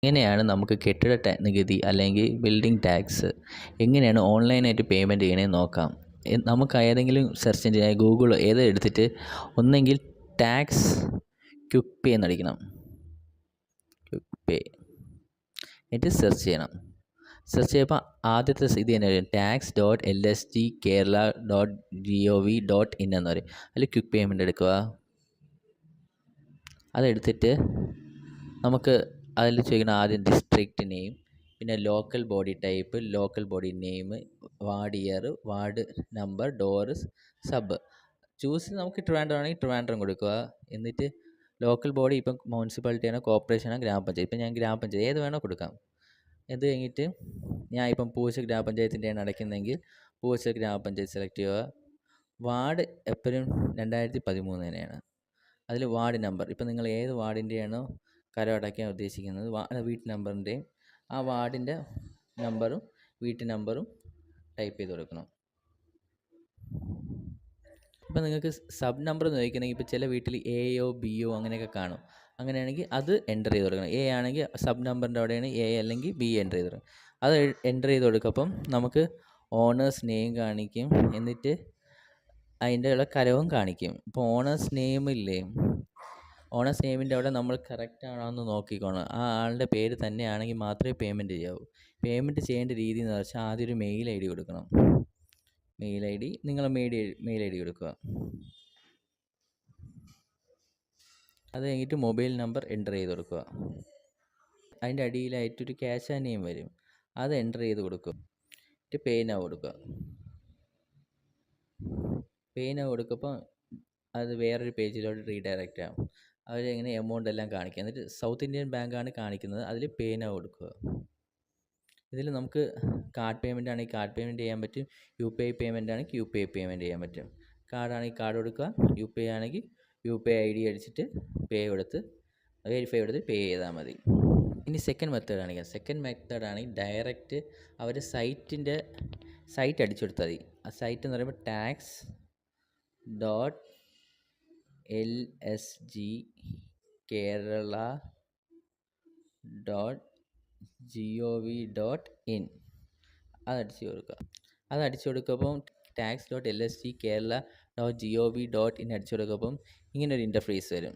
എങ്ങനെയാണ് നമുക്ക് കെട്ടിട നികുതി അല്ലെങ്കിൽ ബിൽഡിംഗ് ടാക്സ് എങ്ങനെയാണ് ഓൺലൈനായിട്ട് പേയ്മെൻറ്റ് ചെയ്യണമെന്ന് നോക്കാം. നമുക്ക് ഏതെങ്കിലും സെർച്ച് എഞ്ചിനായ ഗൂഗിൾ ഏത് എടുത്തിട്ട് ഒന്നെങ്കിൽ ടാക്സ് ക്വിക്ക് പേ എന്നടിക്കണം. ക്വിക്ക് പേ എന്നിട്ട് സെർച്ച് ചെയ്യണം. സെർച്ച് ചെയ്യുമ്പോൾ ആദ്യത്തെ ഇത് തന്നെ വരും, tax.lstkerala.gov.in എന്ന് പറയും. അതിൽ ക്വിക്ക് പേയ്മെൻറ്റ് എടുക്കുക. അതെടുത്തിട്ട് നമുക്ക് അതിൽ ചോദിക്കുന്ന ആദ്യം ഡിസ്ട്രിക്റ്റ് നെയിം, പിന്നെ local body type, local body name, ward year, ward number, door, sub choose. നമുക്ക് ട്രിവാൻഡ്രം ആണെങ്കിൽ ട്രിവാൻഡ്രം കൊടുക്കുക. എന്നിട്ട് ലോക്കൽ ബോഡി ഇപ്പം മുനിസിപ്പാലിറ്റിയാണോ കോർപ്പറേഷനാണോ ഗ്രാമപഞ്ചായത്ത്, ഇപ്പം ഞാൻ ഗ്രാമപഞ്ചായത്ത് ഏത് വേണോ കൊടുക്കാം. ഇത് കഴിഞ്ഞിട്ട് ഞാൻ ഇപ്പം പൂവച്ചൽ ഗ്രാമപഞ്ചായത്തിൻ്റെയാണ് അടയ്ക്കുന്നതെങ്കിൽ പൂവച്ചൽ ഗ്രാമപഞ്ചായത്ത് സെലക്ട് ചെയ്യുക. വാർഡ് എപ്പോഴും 2013 തന്നെയാണ്. അതിൽ വാർഡ് നമ്പർ, ഇപ്പം നിങ്ങൾ ഏത് വാർഡിൻ്റെയാണോ കരം അടയ്ക്കാൻ ഉദ്ദേശിക്കുന്നത് വീട്ട് നമ്പറിൻ്റെയും ആ വാർഡിൻ്റെ നമ്പറും വീട്ട് നമ്പറും ടൈപ്പ് ചെയ്ത് കൊടുക്കണം. ഇപ്പം നിങ്ങൾക്ക് സബ് നമ്പർ എന്ന് ചോദിക്കണമെങ്കിൽ ഇപ്പോൾ ചില വീട്ടിൽ എയോ ബിയോ അങ്ങനെയൊക്കെ കാണും. അങ്ങനെയാണെങ്കിൽ അത് എൻ്റർ ചെയ്ത് കൊടുക്കണം. എ ആണെങ്കിൽ സബ് നമ്പറിൻ്റെ അവിടെയാണ് എ അല്ലെങ്കിൽ ബി എൻ്റർ ചെയ്ത് കൊടുക്കണം. അത് എൻ്റർ ചെയ്ത് കൊടുക്കും. അപ്പം നമുക്ക് ഓണേഴ്സ് നെയിം കാണിക്കും, എന്നിട്ട് അതിൻ്റെ ഉള്ള കരവും കാണിക്കും. ഇപ്പോൾ ഓണേഴ്സ് നെയിമില്ലേ, ഓണേഴ്സ് നെയിമിൻ്റെ അവിടെ നമ്മൾ കറക്റ്റ് ആണോ എന്ന് നോക്കിക്കോണം. ആ ആളുടെ പേര് തന്നെയാണെങ്കിൽ മാത്രമേ പേയ്മെൻറ്റ് ചെയ്യാവൂ. പേയ്മെൻറ്റ് ചെയ്യേണ്ട രീതി എന്ന് വെച്ചാൽ ആദ്യം ഒരു മെയിൽ ഐ ഡി കൊടുക്കണം. മെയിൽ ഐ ഡി നിങ്ങളെ മെയിൽ ഐ ഡി കൊടുക്കുക. അത് കഴിഞ്ഞിട്ട് മൊബൈൽ നമ്പർ എൻ്റർ ചെയ്ത് കൊടുക്കുക. അതിൻ്റെ അടിയിലായിട്ടൊരു ക്യാഷ് ആൻഡ് നെയിം വരും, അത് എൻ്റർ ചെയ്ത് കൊടുക്കുക. എന്നിട്ട് പേ നൗ കൊടുക്കുക. പേ നൗ കൊടുക്കുമ്പോൾ അത് വേറൊരു പേജിലോട്ട് റീഡയറക്റ്റ് ആകും. അവരെങ്ങനെ എമൗണ്ട് എല്ലാം കാണിക്കുക. എന്നിട്ട് സൗത്ത് ഇന്ത്യൻ ബാങ്കാണ് കാണിക്കുന്നത്, അതിൽ പേ നൗ കൊടുക്കുക. ഇതിൽ നമുക്ക് കാർഡ് പേയ്മെൻ്റ് ആണെങ്കിൽ കാർഡ് പേയ്മെൻറ്റ് ചെയ്യാൻ പറ്റും, യു പി ഐ പേയ്മെൻ്റ് ആണെങ്കിൽ യു പി ഐ പേയ്മെൻറ്റ് ചെയ്യാൻ പറ്റും. കാർഡാണെങ്കിൽ കാർഡ് കൊടുക്കുക, യു പി ഐ ആണെങ്കിൽ യു പി ഐ ID അടിച്ചിട്ട് പേ കൊടുത്ത് വെരിഫൈ കൊടുത്ത് പേ ചെയ്താൽ മതി. ഇനി സെക്കൻഡ് മെത്തേഡാണെങ്കിൽ ഡയറക്റ്റ് അവർ സൈറ്റ് അടിച്ചു കൊടുത്താൽ മതി. ആ സൈറ്റ് എന്ന് പറയുമ്പോൾ tax.lstkerala.gov.in അതടിച്ചു കൊടുക്കുക. അതടിച്ചു കൊടുക്കുമ്പം tax.lstkerala.gov.in അടിച്ചു കൊടുക്കുമ്പം ഇങ്ങനൊരു ഇൻ്റർഫേസ് വരും,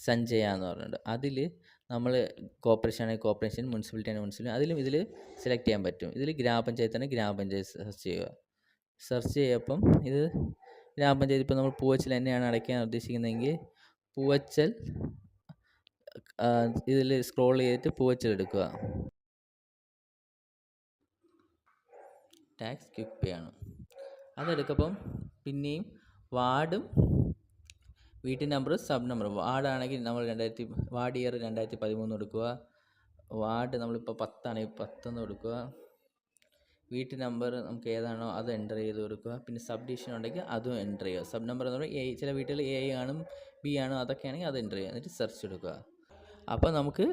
സഞ്ജയ എന്ന് പറഞ്ഞിട്ടുണ്ട്. അതിൽ നമ്മൾ കോർപ്പറേഷൻ ആണെങ്കിൽ കോർപ്പറേഷൻ, മുനിസിപ്പാലിറ്റി ആണെങ്കിൽ മുനിസിപ്പാലിറ്റി, അതിലും ഇതിൽ സെലക്ട് ചെയ്യാൻ പറ്റും. ഇതിൽ ഗ്രാമപഞ്ചായത്താണെങ്കിൽ ഗ്രാമപഞ്ചായത്ത് സെർച്ച് ചെയ്യുക. സെർച്ച് ചെയ്യപ്പം ഇത് ഗ്രാമപഞ്ചായത്ത്, ഇപ്പോൾ നമ്മൾ പൂവച്ചൽ തന്നെയാണ് അടയ്ക്കാൻ ഉദ്ദേശിക്കുന്നതെങ്കിൽ പൂവച്ചൽ ഇതിൽ സ്ക്രോൾ ചെയ്തിട്ട് പൂവച്ചൽ എടുക്കുക. ടാക്സ് ക്വിക്ക് പേ ആണ്. അതെടുക്കുമ്പം പിന്നെയും വാർഡും വീട്ടു നമ്പറും സബ് നമ്പറും. വാർഡാണെങ്കിൽ നമ്മൾ വാർഡ് ഇയർ 2013 കൊടുക്കുക. വാർഡ് നമ്മളിപ്പോൾ 10 ആണെങ്കിൽ 10 എന്ന് കൊടുക്കുക. വീട്ടു നമ്പർ നമുക്ക് ഏതാണോ അത് എൻ്റർ ചെയ്ത് കൊടുക്കുക. പിന്നെ സബ് ഡിവിഷൻ ഉണ്ടെങ്കിൽ അതും എൻ്റർ ചെയ്യുക. സബ് നമ്പർ എന്ന് പറയുമ്പോൾ ചില വീട്ടിൽ എ കാണും, ബി ആണോ, അതൊക്കെ ആണെങ്കിൽ അത് എൻ്റർ ചെയ്യുക. എന്നിട്ട് സെർച്ച് എടുക്കുക. അപ്പോൾ നമുക്ക്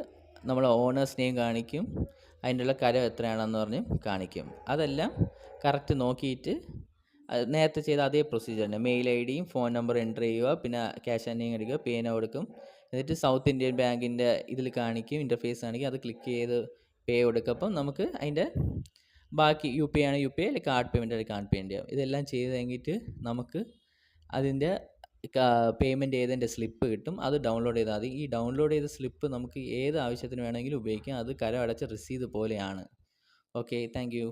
നമ്മൾ ഓണേഴ്സ് നെയിം കാണിക്കും, അതിൻ്റെ ഉള്ള കരം എത്രയാണെന്ന് പറഞ്ഞ് കാണിക്കും. അതെല്ലാം കറക്റ്റ് നോക്കിയിട്ട് നേരത്തെ ചെയ്ത അതേ പ്രൊസീജിയർ തന്നെ. മെയിൽ ഐ ഡിയും ഫോൺ നമ്പർ എൻ്റർ ചെയ്യുക, പിന്നെ ക്യാഷ് ആൻഡ് നെയിം എടുക്കുക, പേ നൗ കൊടുക്കും. എന്നിട്ട് സൗത്ത് ഇന്ത്യൻ ബാങ്കിൻ്റെ ഇതിൽ കാണിക്കും, ഇൻ്റർഫേസ് ആണെങ്കിൽ അത് ക്ലിക്ക് ചെയ്ത് പേ കൊടുക്കപ്പം നമുക്ക് അതിൻ്റെ ബാക്കി യു പി ഐ ആണ് യു പി ഐ, അല്ലെങ്കിൽ കാർഡ് പേയ്മെൻറ്റ് അല്ലെങ്കിൽ കാർഡ് പേയ്മെൻറ്റ് ചെയ്യാം. ഇതെല്ലാം ചെയ്ത് കഴിഞ്ഞിട്ട് നമുക്ക് അതിൻ്റെ പേയ്മെൻറ്റ് ചെയ്തതിൻ്റെ സ്ലിപ്പ് കിട്ടും. അത് ഡൗൺലോഡ് ചെയ്താൽ മതി. ഈ ഡൗൺലോഡ് ചെയ്ത സ്ലിപ്പ് നമുക്ക് ഏത് ആവശ്യത്തിന് വേണമെങ്കിലും ഉപയോഗിക്കാം. അത് കരം അടച്ച രസീത് പോലെയാണ്. Okay, thank you.